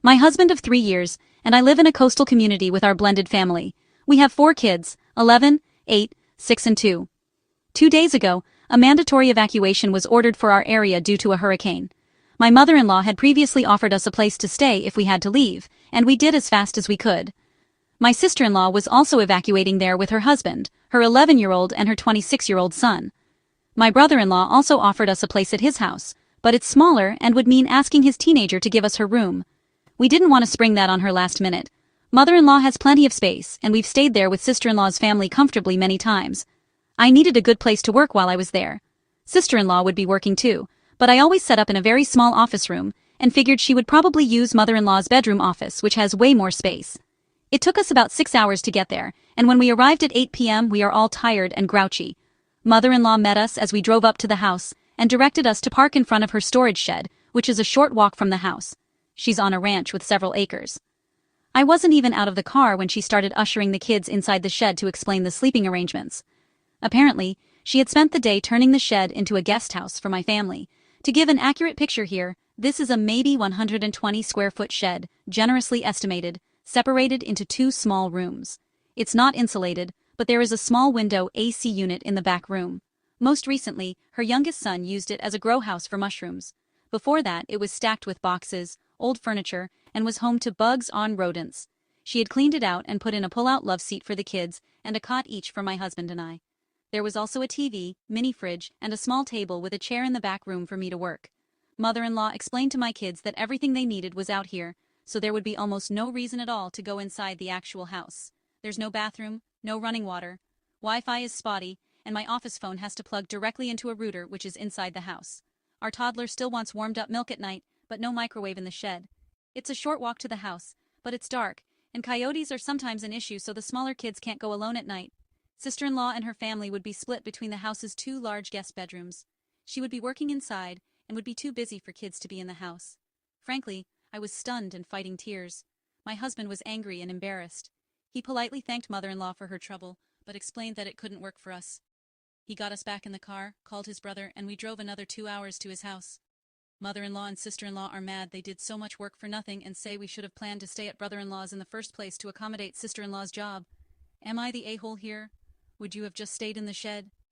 My husband of 3 years, and I live in a coastal community with our blended family. We have 4 kids, 11, 8, 6 and 2. 2 days ago, a mandatory evacuation was ordered for our area due to a hurricane. My mother-in-law had previously offered us a place to stay if we had to leave, and we did as fast as we could. My sister-in-law was also evacuating there with her husband, her 11-year-old and her 26-year-old son. My brother-in-law also offered us a place at his house, but it's smaller and would mean asking his teenager to give us her room. We didn't want to spring that on her last minute. Mother-in-law has plenty of space, and we've stayed there with sister-in-law's family comfortably many times. I needed a good place to work while I was there. Sister-in-law would be working too, but I always set up in a very small office room, and figured she would probably use mother-in-law's bedroom office, which has way more space. It took us about 6 hours to get there, and when we arrived at 8 p.m. we are all tired and grouchy. Mother-in-law met us as we drove up to the house, and directed us to park in front of her storage shed, which is a short walk from the house. She's on a ranch with several acres. I wasn't even out of the car when she started ushering the kids inside the shed to explain the sleeping arrangements. Apparently, she had spent the day turning the shed into a guest house for my family. To give an accurate picture here, this is a maybe 120 square foot shed, generously estimated, separated into 2 small rooms. It's not insulated, but there is a small window AC unit in the back room. Most recently, her youngest son used it as a grow house for mushrooms. Before that, it was stacked with boxes, old furniture, and was home to bugs on rodents. She had cleaned it out and put in a pull-out love seat for the kids and a cot each for my husband and I. There was also a TV, mini fridge, and a small table with a chair in the back room for me to work. Mother-in-law explained to my kids that everything they needed was out here, so there would be almost no reason at all to go inside the actual house. There's no bathroom, no running water, Wi-Fi is spotty, and my office phone has to plug directly into a router which is inside the house. Our toddler still wants warmed-up milk at night, but no microwave in the shed. It's a short walk to the house, but it's dark, and coyotes are sometimes an issue, so the smaller kids can't go alone at night. Sister-in-law and her family would be split between the house's 2 large guest bedrooms. She would be working inside, and would be too busy for kids to be in the house. Frankly, I was stunned and fighting tears. My husband was angry and embarrassed. He politely thanked mother-in-law for her trouble, but explained that it couldn't work for us. He got us back in the car, called his brother, and we drove another 2 hours to his house. Mother-in-law and sister-in-law are mad they did so much work for nothing and say we should have planned to stay at brother-in-law's in the first place to accommodate sister-in-law's job. Am I the a-hole here? Would you have just stayed in the shed?